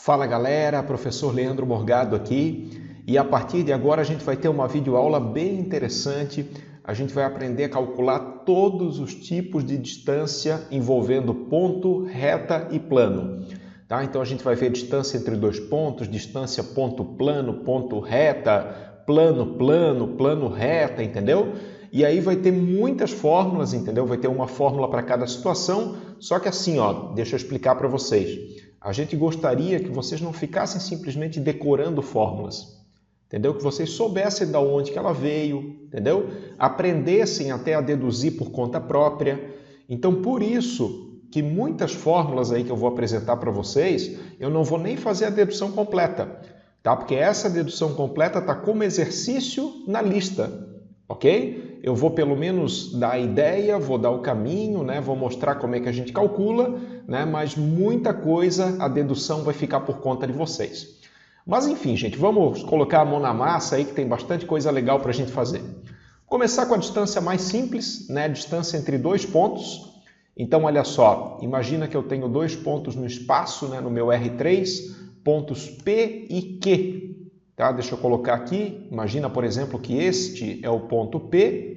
Fala galera, professor Leandro Morgado aqui e a partir de agora a gente vai ter uma videoaula bem interessante. A gente vai aprender a calcular todos os tipos de distância envolvendo ponto, reta e plano. Tá? Então a gente vai ver distância entre dois pontos, distância ponto reta, plano reta, entendeu? E aí vai ter muitas fórmulas, entendeu? Vai ter uma fórmula para cada situação, só que assim, ó, deixa eu explicar para vocês. A gente gostaria que vocês não ficassem simplesmente decorando fórmulas, entendeu? Que vocês soubessem de onde que ela veio, entendeu? Aprendessem até a deduzir por conta própria. Então, por isso que muitas fórmulas aí que eu vou apresentar para vocês, eu não vou nem fazer a dedução completa, tá? Porque essa dedução completa está como exercício na lista, ok? Eu vou pelo menos dar a ideia, vou dar o caminho, né? Vou mostrar como é que a gente calcula, né? Mas muita coisa, a dedução vai ficar por conta de vocês. Mas enfim, gente, vamos colocar a mão na massa aí que tem bastante coisa legal para a gente fazer. Vou começar com a distância mais simples, né? Distância entre dois pontos. Então, olha só, imagina que eu tenho dois pontos no espaço, né? No meu R3, pontos P e Q. Tá? Deixa eu colocar aqui, imagina, por exemplo, que este é o ponto P,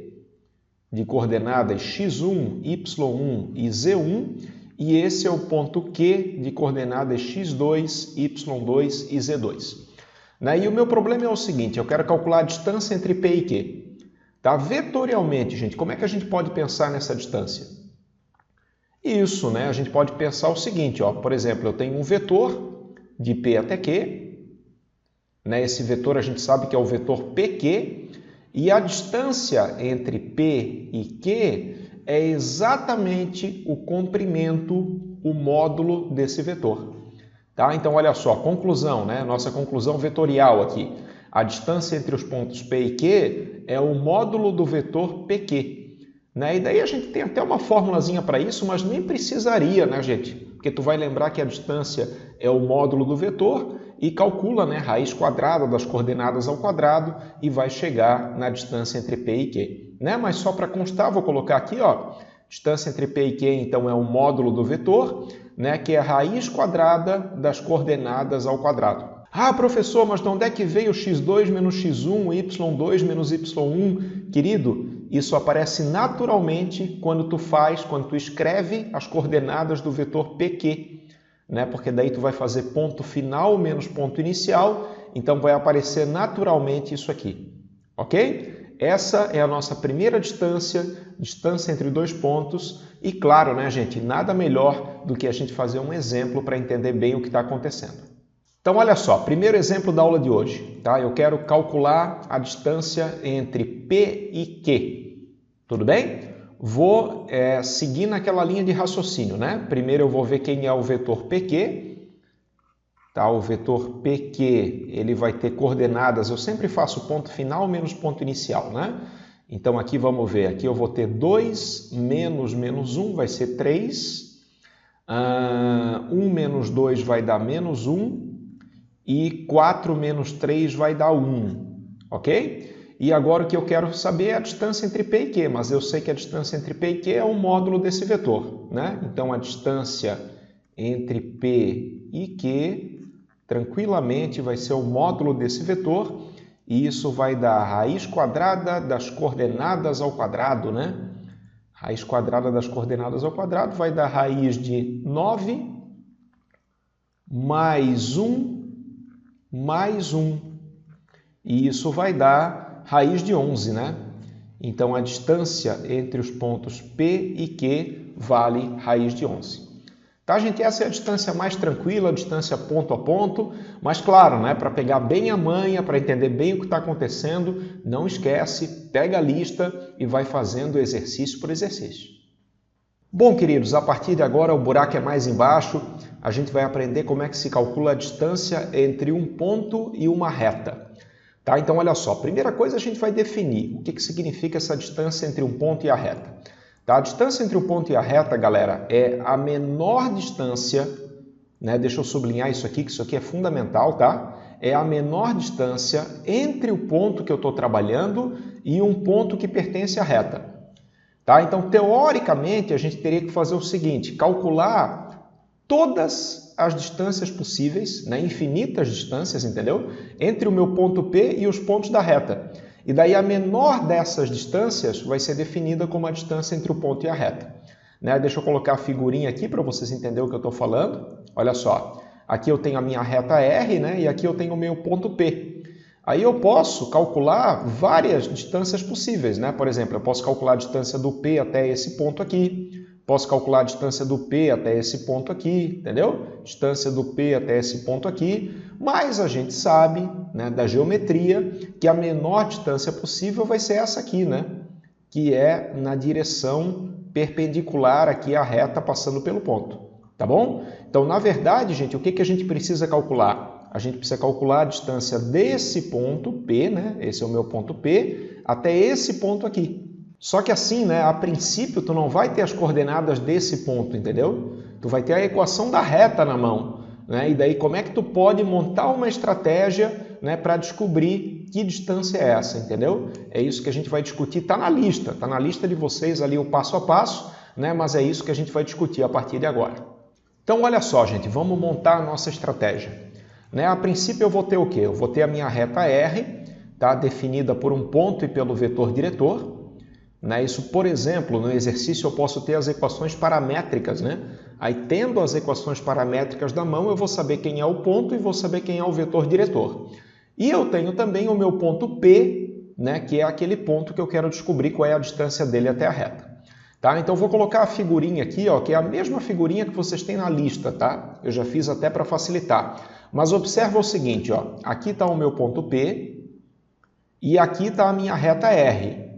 de coordenadas x1, y1 e z1, e esse é o ponto Q, de coordenadas x2, y2 e z2. Né? E o meu problema é o seguinte, eu quero calcular a distância entre P e Q. Tá? Vetorialmente, gente, como é que a gente pode pensar nessa distância? Isso, né? A gente pode pensar o seguinte, ó, por exemplo, eu tenho um vetor de P até Q, né? Esse vetor a gente sabe que é o vetor PQ, e a distância entre P e Q é exatamente o comprimento, o módulo desse vetor. Tá? Então, olha só, conclusão, né? Nossa conclusão vetorial aqui. A distância entre os pontos P e Q é o módulo do vetor PQ. Né? E daí a gente tem até uma formulazinha para isso, mas nem precisaria, né, gente? Porque tu vai lembrar que a distância é o módulo do vetor e calcula, né, raiz quadrada das coordenadas ao quadrado e vai chegar na distância entre P e Q. Né? Mas só para constar, vou colocar aqui, ó, distância entre P e Q, então, é o módulo do vetor, né, que é a raiz quadrada das coordenadas ao quadrado. Ah, professor, mas de onde é que veio x2 menos x1, y2 menos y1? Querido, isso aparece naturalmente quando tu escreve as coordenadas do vetor PQ, né? Porque daí tu vai fazer ponto final menos ponto inicial, então vai aparecer naturalmente isso aqui, ok? Essa é a nossa primeira distância entre dois pontos e claro, né, gente, nada melhor do que a gente fazer um exemplo para entender bem o que está acontecendo. Então, olha só, primeiro exemplo da aula de hoje, tá? Eu quero calcular a distância entre P e Q, tudo bem? Vou seguir naquela linha de raciocínio, né? Primeiro eu vou ver quem é o vetor PQ, tá? O vetor PQ, ele vai ter coordenadas, eu sempre faço ponto final menos ponto inicial, né? Então, aqui vamos ver, aqui eu vou ter 2 menos 1 vai ser 3, 1 menos 2 vai dar menos 1, e 4 menos 3 vai dar 1, ok? E agora o que eu quero saber é a distância entre P e Q, mas eu sei que a distância entre P e Q é o módulo desse vetor, né? Então, a distância entre P e Q, tranquilamente, vai ser o módulo desse vetor, e isso vai dar a raiz quadrada das coordenadas ao quadrado, né? Raiz quadrada das coordenadas ao quadrado vai dar raiz de 9 mais 1 mais 1, e isso vai dar raiz de 11, né? Então, a distância entre os pontos P e Q vale raiz de 11. Tá, gente? Essa é a distância mais tranquila, a distância ponto a ponto, mas claro, né, para pegar bem a manha, para entender bem o que está acontecendo, não esquece, pega a lista e vai fazendo exercício por exercício. Bom, queridos, a partir de agora o buraco é mais embaixo, a gente vai aprender como é que se calcula a distância entre um ponto e uma reta. Tá? Então, olha só, primeira coisa a gente vai definir o que significa essa distância entre um ponto e a reta. Tá? A distância entre o ponto e a reta, galera, é a menor distância, né? Deixa eu sublinhar isso aqui, que isso aqui é fundamental, tá? É a menor distância entre o ponto que eu estou trabalhando e um ponto que pertence à reta. Tá? Então, teoricamente, a gente teria que fazer o seguinte, calcular todas as distâncias possíveis, né? Infinitas distâncias, entendeu? Entre o meu ponto P e os pontos da reta. E daí a menor dessas distâncias vai ser definida como a distância entre o ponto e a reta. Né? Deixa eu colocar a figurinha aqui para vocês entenderem o que eu estou falando. Olha só, aqui eu tenho a minha reta R, né? E aqui eu tenho o meu ponto P. Aí eu posso calcular várias distâncias possíveis, né? Por exemplo, eu posso calcular a distância do P até esse ponto aqui, posso calcular a distância do P até esse ponto aqui, entendeu? Distância do P até esse ponto aqui, mas a gente sabe, né, da geometria, que a menor distância possível vai ser essa aqui, né? Que é na direção perpendicular aqui à reta passando pelo ponto, tá bom? Então, na verdade, gente, o que a gente precisa calcular? A gente precisa calcular a distância desse ponto P, né? Esse é o meu ponto P, até esse ponto aqui. Só que assim, né, a princípio, tu não vai ter as coordenadas desse ponto, entendeu? Tu vai ter a equação da reta na mão, né? E daí como é que tu pode montar uma estratégia, né, para descobrir que distância é essa, entendeu? É isso que a gente vai discutir, tá na lista de vocês ali o passo a passo, né? Mas é isso que a gente vai discutir a partir de agora. Então, olha só, gente, vamos montar a nossa estratégia. Né? A princípio eu vou ter o quê? Eu vou ter a minha reta R, tá? Definida por um ponto e pelo vetor diretor. Né? Isso, por exemplo, no exercício eu posso ter as equações paramétricas. Né? Aí, tendo as equações paramétricas da mão, eu vou saber quem é o ponto e vou saber quem é o vetor diretor. E eu tenho também o meu ponto P, né? Que é aquele ponto que eu quero descobrir qual é a distância dele até a reta. Tá? Então, eu vou colocar a figurinha aqui, ó, que é a mesma figurinha que vocês têm na lista. Tá? Eu já fiz até para facilitar. Mas observa o seguinte, ó, aqui está o meu ponto P e aqui está a minha reta R.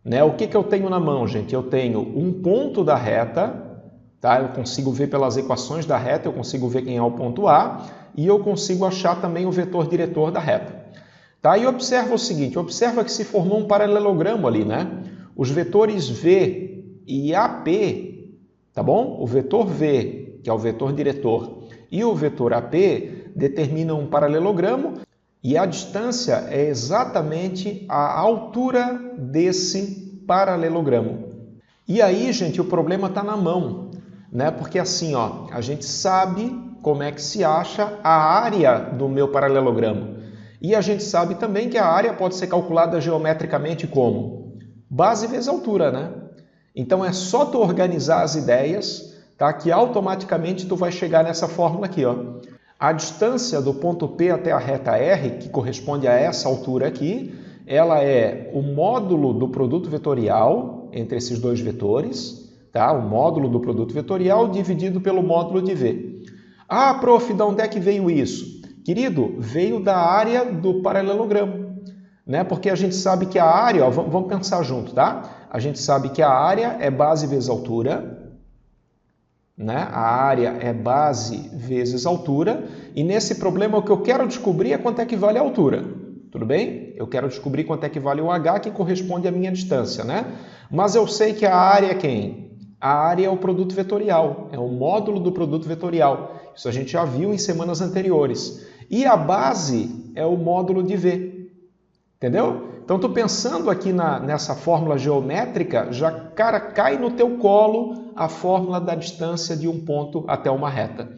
Né? O que eu tenho na mão, gente? Eu tenho um ponto da reta, tá? Eu consigo ver pelas equações da reta, eu consigo ver quem é o ponto A e eu consigo achar também o vetor diretor da reta. Tá? E observa o seguinte, observa que se formou um paralelogramo ali, né? Os vetores V e AP, tá bom? O vetor V, que é o vetor diretor, e o vetor AP determinam um paralelogramo e a distância é exatamente a altura desse paralelogramo. E aí, gente, o problema está na mão, né? Porque assim, ó, a gente sabe como é que se acha a área do meu paralelogramo. E a gente sabe também que a área pode ser calculada geometricamente como? Base vezes altura, né? Então é só tu organizar as ideias, tá? Que automaticamente tu vai chegar nessa fórmula aqui, ó. A distância do ponto P até a reta R, que corresponde a essa altura aqui, ela é o módulo do produto vetorial entre esses dois vetores, tá? O módulo do produto vetorial dividido pelo módulo de V. Ah, prof, de onde é que veio isso? Querido, veio da área do paralelogramo, né? Porque a gente sabe que a área, ó, vamos pensar junto, tá? A gente sabe que a área é base vezes altura, né? A área é base vezes altura, e nesse problema o que eu quero descobrir é quanto é que vale a altura. Tudo bem? Eu quero descobrir quanto é que vale o H, que corresponde à minha distância, né? Mas eu sei que a área é quem? A área é o produto vetorial, é o módulo do produto vetorial. Isso a gente já viu em semanas anteriores. E a base é o módulo de V. Entendeu? Então, estou pensando aqui nessa fórmula geométrica, já, cara, cai no teu colo a fórmula da distância de um ponto até uma reta.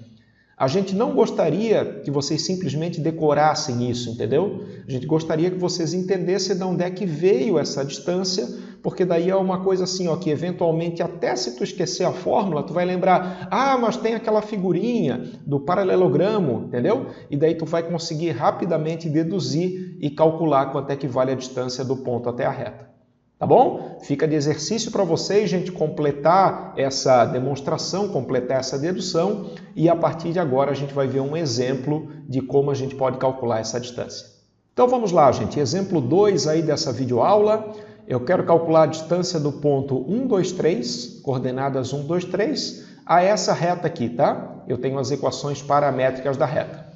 A gente não gostaria que vocês simplesmente decorassem isso, entendeu? A gente gostaria que vocês entendessem de onde é que veio essa distância, porque daí é uma coisa assim, ó, que eventualmente, até se tu esquecer a fórmula, tu vai lembrar, ah, mas tem aquela figurinha do paralelogramo, entendeu? E daí tu vai conseguir rapidamente deduzir e calcular quanto é que vale a distância do ponto até a reta. Tá bom? Fica de exercício para vocês, gente, completar essa demonstração, completar essa dedução, e a partir de agora a gente vai ver um exemplo de como a gente pode calcular essa distância. Então vamos lá, gente. Exemplo 2 aí dessa videoaula. Eu quero calcular a distância do ponto 1, 2, 3, coordenadas 1, 2, 3, a essa reta aqui, tá? Eu tenho as equações paramétricas da reta.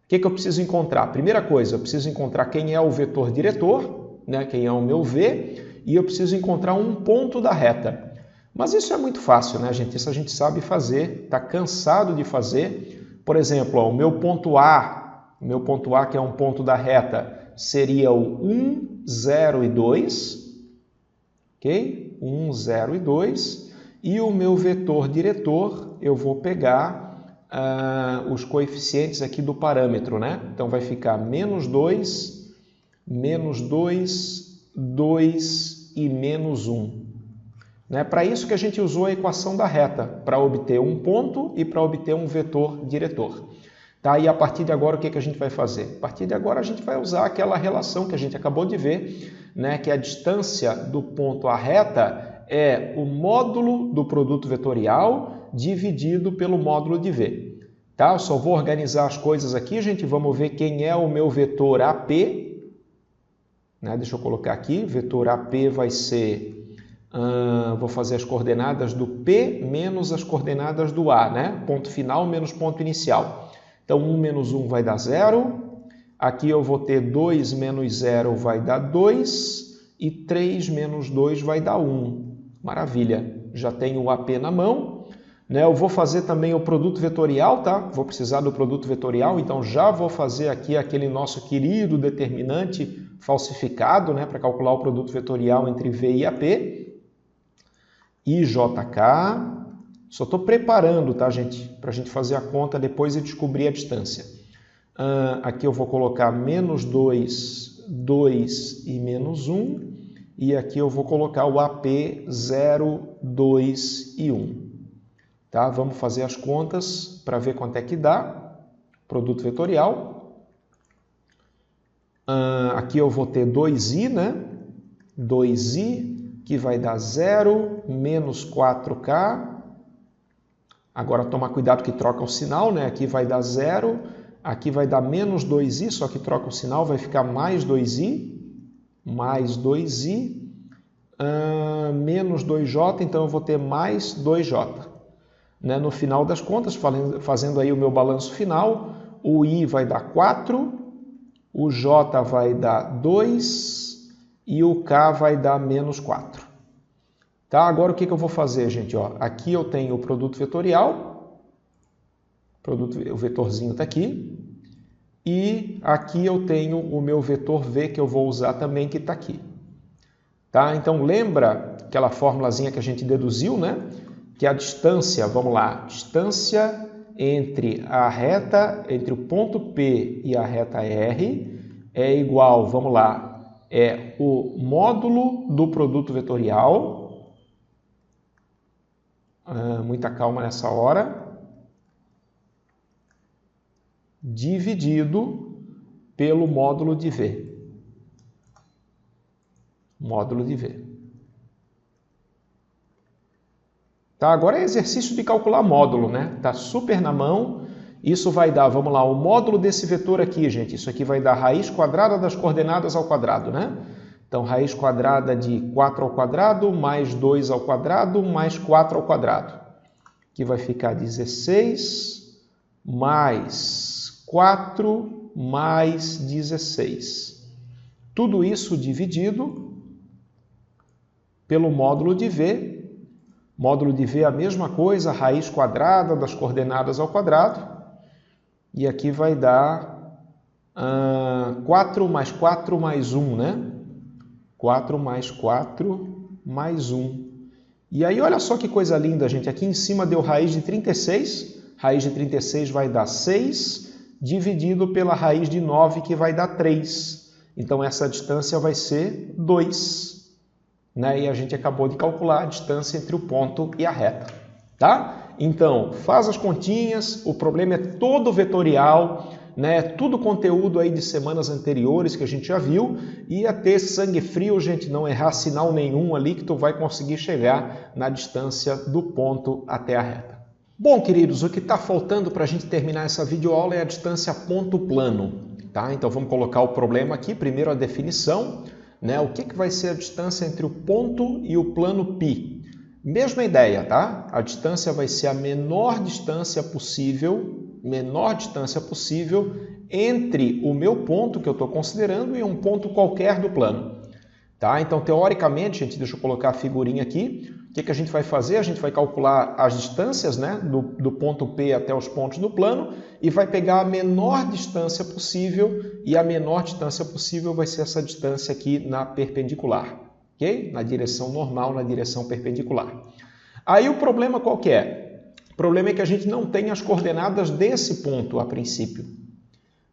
O que eu preciso encontrar? Primeira coisa, eu preciso encontrar quem é o vetor diretor, né? Quem é o meu V, e eu preciso encontrar um ponto da reta. Mas isso é muito fácil, né, gente? Isso a gente sabe fazer, está cansado de fazer. Por exemplo, ó, o meu ponto A, que é um ponto da reta, seria o 1, 0 e 2, ok? 1, 0 e 2. E o meu vetor diretor, eu vou pegar os coeficientes aqui do parâmetro, né? Então vai ficar menos 2, 2 e menos 1. Né? Para isso que a gente usou a equação da reta, para obter um ponto e para obter um vetor diretor. Tá? E a partir de agora, o que a gente vai fazer? A partir de agora, a gente vai usar aquela relação que a gente acabou de ver, né? Que a distância do ponto à reta é o módulo do produto vetorial dividido pelo módulo de V. Tá? Eu só vou organizar as coisas aqui, gente. Vamos ver quem é o meu vetor AP. Né? Deixa eu colocar aqui. Vetor AP vai ser... vou fazer as coordenadas do P menos as coordenadas do A. Né? Ponto final menos ponto inicial. Então, 1 menos 1 vai dar 0. Aqui eu vou ter 2 menos 0 vai dar 2. E 3 menos 2 vai dar 1. Maravilha. Já tenho o AP na mão. Né? Eu vou fazer também o produto vetorial, tá? Vou precisar do produto vetorial, então já vou fazer aqui aquele nosso querido determinante falsificado, né? Para calcular o produto vetorial entre V e AP. IJK. Só estou preparando, tá, gente? Para a gente fazer a conta depois e descobrir a distância. Aqui eu vou colocar menos 2, 2 e menos 1. E aqui eu vou colocar o AP 0, 2 e 1. Tá? Vamos fazer as contas para ver quanto é que dá. Produto vetorial. Aqui eu vou ter 2i, né? 2i, que vai dar 0, menos 4k. Agora, tomar cuidado que troca o sinal, né? Aqui vai dar 0, aqui vai dar menos 2i, só que troca o sinal, vai ficar mais 2i, menos 2j, então eu vou ter mais 2j. Né? No final das contas, fazendo aí o meu balanço final, o i vai dar 4, o j vai dar 2 e o k vai dar menos 4. Tá? Agora o que eu vou fazer, gente? Ó, aqui eu tenho o produto vetorial, o vetorzinho está aqui, e aqui eu tenho o meu vetor v que eu vou usar também, que está aqui. Tá? Então lembra aquela formulazinha que a gente deduziu, né? Que a distância, vamos lá, distância entre a reta, entre o ponto P e a reta R é igual, vamos lá, é o módulo do produto vetorial. Muita calma nessa hora. Dividido pelo módulo de V. Módulo de V. Tá, agora é exercício de calcular módulo, né? Tá super na mão. Isso vai dar, vamos lá, o módulo desse vetor aqui, gente. Isso aqui vai dar raiz quadrada das coordenadas ao quadrado, né? Então, raiz quadrada de 4 ao quadrado, mais 2 ao quadrado, mais 4 ao quadrado. Aqui vai ficar 16, mais 4, mais 16. Tudo isso dividido pelo módulo de V. Módulo de V é a mesma coisa, raiz quadrada das coordenadas ao quadrado. E aqui vai dar 4 mais 4 mais 1, né? 4 mais 4 mais 1. E aí, olha só que coisa linda, gente. Aqui em cima deu raiz de 36. Raiz de 36 vai dar 6, dividido pela raiz de 9, que vai dar 3. Então, essa distância vai ser 2. Né? E a gente acabou de calcular a distância entre o ponto e a reta. Tá? Então, faz as continhas. O problema é todo vetorial. Né? Tudo conteúdo aí de semanas anteriores que a gente já viu, ia ter sangue frio, gente, não errar sinal nenhum ali que tu vai conseguir chegar na distância do ponto até a reta. Bom, queridos, o que está faltando para a gente terminar essa videoaula é a distância ponto plano. Tá? Então vamos colocar o problema aqui, primeiro a definição, né? O que vai ser a distância entre o ponto e o plano π? Mesma ideia, tá? A distância vai ser a menor distância possível entre o meu ponto que eu estou considerando e um ponto qualquer do plano. Tá? Então, teoricamente, gente, deixa eu colocar a figurinha aqui. O que a gente vai fazer? A gente vai calcular as distâncias, né, do ponto P até os pontos do plano e vai pegar a menor distância possível, e a menor distância possível vai ser essa distância aqui na perpendicular. Okay? Na direção normal, na direção perpendicular. Aí o problema qual que é? O problema é que a gente não tem as coordenadas desse ponto a princípio,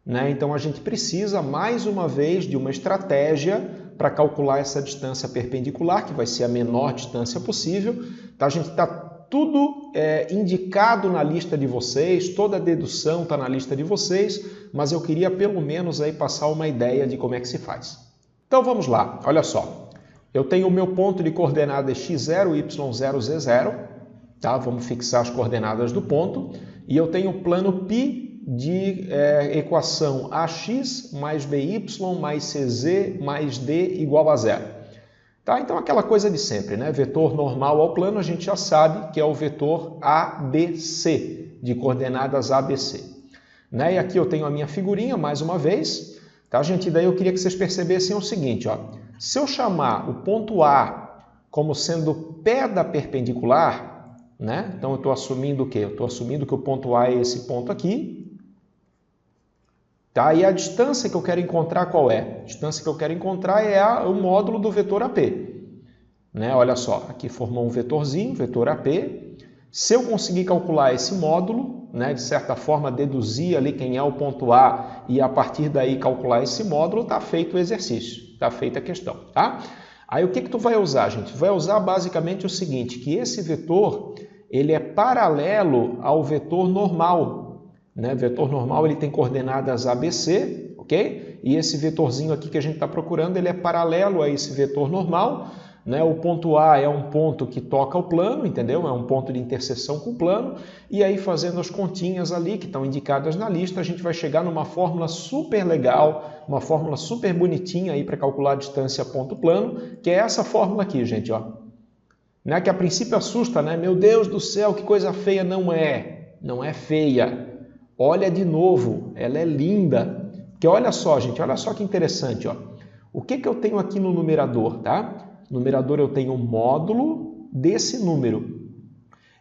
né? Então a gente precisa, mais uma vez, de uma estratégia para calcular essa distância perpendicular, que vai ser a menor distância possível. Tá? A gente está tudo indicado na lista de vocês, toda a dedução está na lista de vocês, mas eu queria pelo menos aí passar uma ideia de como é que se faz. Então vamos lá, olha só. Eu tenho o meu ponto de coordenadas x0, y0, z0, tá? Vamos fixar as coordenadas do ponto, e eu tenho o plano π de equação ax mais by mais cz mais d igual a zero. Tá? Então, aquela coisa de sempre, né? Vetor normal ao plano, a gente já sabe que é o vetor ABC, de coordenadas ABC. Né? E aqui eu tenho a minha figurinha, mais uma vez. Tá, gente? Daí eu queria que vocês percebessem o seguinte, ó. Se eu chamar o ponto A como sendo pé da perpendicular, né? Então eu estou assumindo o quê? Eu estou assumindo que o ponto A é esse ponto aqui. Tá? E a distância que eu quero encontrar qual é? A distância que eu quero encontrar é o módulo do vetor AP. Né? Olha só, aqui formou um vetorzinho, vetor AP. Se eu conseguir calcular esse módulo, né, de certa forma deduzir ali quem é o ponto A e a partir daí calcular esse módulo, está feito o exercício, está feita a questão. Tá? Aí o que tu vai usar, gente? Tu vai usar basicamente o seguinte, que esse vetor ele é paralelo ao vetor normal. Né? Vetor normal ele tem coordenadas ABC, ok? E esse vetorzinho aqui que a gente está procurando, ele é paralelo a esse vetor normal. Né? O ponto A é um ponto que toca o plano, entendeu? É um ponto de interseção com o plano. E aí, fazendo as continhas ali, que estão indicadas na lista, a gente vai chegar numa fórmula super legal, uma fórmula super bonitinha aí para calcular a distância ponto-plano, que é essa fórmula aqui, gente, ó. Né? Que a princípio assusta, né? Meu Deus do céu, que coisa feia. Não é. Não é feia. Olha de novo, ela é linda. Porque olha só, gente, olha só que interessante, ó. O que eu tenho aqui no numerador, tá? No numerador eu tenho o módulo desse número.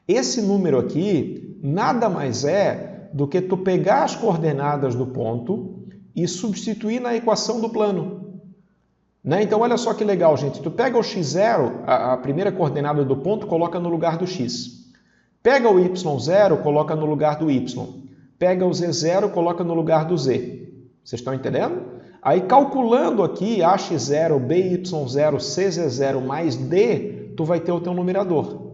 Esse número aqui nada mais é do que tu pegar as coordenadas do ponto e substituir na equação do plano. Né? Então olha só que legal, gente. Tu pega o x0, a primeira coordenada do ponto, coloca no lugar do x. Pega o y0, coloca no lugar do y. Pega o z0, coloca no lugar do z. Vocês estão entendendo? Aí, calculando aqui ax0, by0, cz0 mais d, tu vai ter o teu numerador.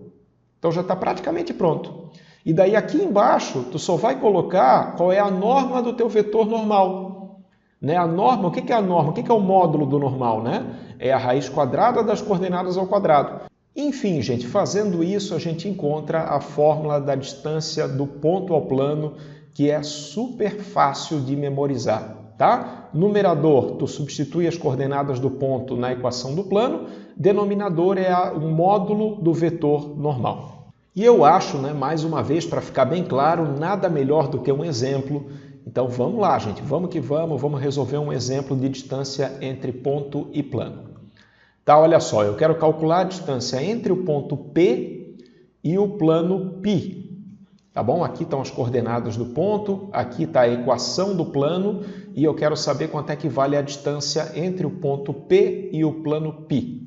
Então, já está praticamente pronto. E daí, aqui embaixo, tu só vai colocar qual é a norma do teu vetor normal. Né? A norma, o que é a norma? O que é o módulo do normal? Né? É a raiz quadrada das coordenadas ao quadrado. Enfim, gente, fazendo isso, a gente encontra a fórmula da distância do ponto ao plano, que é super fácil de memorizar, tá? Numerador, tu substitui as coordenadas do ponto na equação do plano, denominador é o módulo do vetor normal. E eu acho, né, mais uma vez, para ficar bem claro, nada melhor do que um exemplo. Então vamos lá, gente, vamos que vamos resolver um exemplo de distância entre ponto e plano. Tá, olha só, eu quero calcular a distância entre o ponto P e o plano π. Tá bom? Aqui estão as coordenadas do ponto, aqui está a equação do plano e eu quero saber quanto é que vale a distância entre o ponto P e o plano π.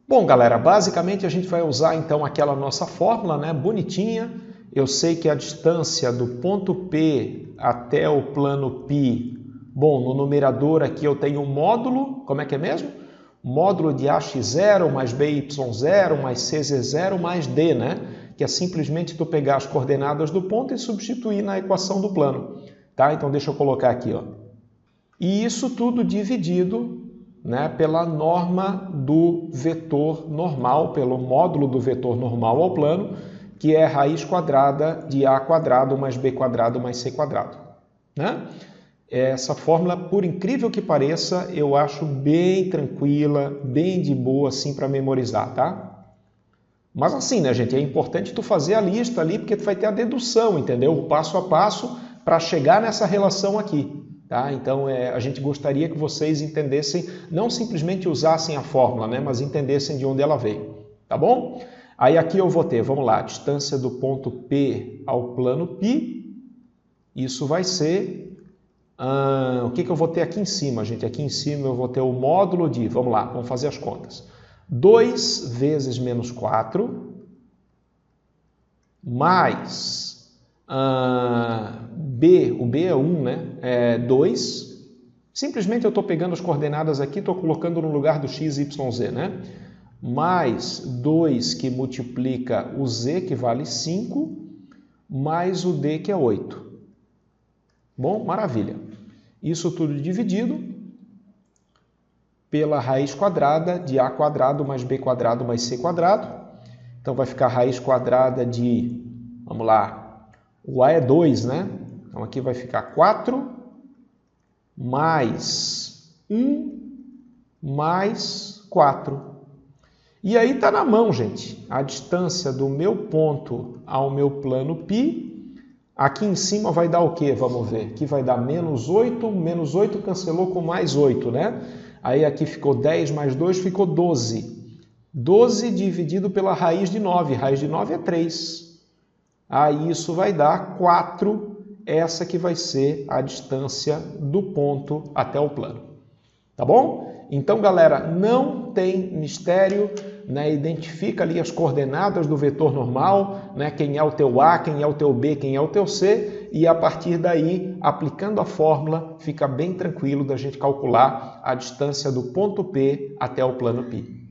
Bom, galera, basicamente a gente vai usar então aquela nossa fórmula, né, bonitinha. Eu sei que a distância do ponto P até o plano π, bom, no numerador aqui eu tenho um módulo, como é que é mesmo? Módulo de ax0 mais by0 mais cz0 mais d, né? Que é simplesmente tu pegar as coordenadas do ponto e substituir na equação do plano. Tá? Então deixa eu colocar aqui, ó. E isso tudo dividido, né, pela norma do vetor normal, pelo módulo do vetor normal ao plano, que é raiz quadrada de a quadrado mais b quadrado mais c quadrado. Né? Essa fórmula, por incrível que pareça, eu acho bem tranquila, bem de boa assim para memorizar, tá? Mas assim, né, gente, é importante tu fazer a lista ali, porque tu vai ter a dedução, entendeu? O passo a passo para chegar nessa relação aqui, tá? Então, a gente gostaria que vocês entendessem, não simplesmente usassem a fórmula, né, mas entendessem de onde ela veio, tá bom? Aí aqui eu vou ter, vamos lá, a distância do ponto P ao plano π, isso vai ser... o que eu vou ter aqui em cima, gente? Aqui em cima eu vou ter o módulo de, vamos lá, vamos fazer as contas. 2 vezes menos 4, mais o B é 1, né? É 2. Simplesmente eu estou pegando as coordenadas aqui, estou colocando no lugar do x, y, z, né? Mais 2 que multiplica o z, que vale 5, mais o d, que é 8. Bom, maravilha. Isso tudo dividido pela raiz quadrada de a quadrado mais b quadrado mais c quadrado. Então vai ficar a raiz quadrada de, vamos lá, o a é 2, né? Então aqui vai ficar 4 mais 1 mais 4. E aí está na mão, gente, a distância do meu ponto ao meu plano π. Aqui em cima vai dar o quê? Vamos ver. Aqui vai dar menos 8, menos 8 cancelou com mais 8, né? Aí aqui ficou 10 mais 2, ficou 12. 12 dividido pela raiz de 9. Raiz de 9 é 3. Aí isso vai dar 4. Essa que vai ser a distância do ponto até o plano. Tá bom? Então, galera, não tem mistério, né? Identifica ali as coordenadas do vetor normal, né? Quem é o teu A, quem é o teu B, quem é o teu C, e a partir daí, aplicando a fórmula, fica bem tranquilo da gente calcular a distância do ponto P até o plano π.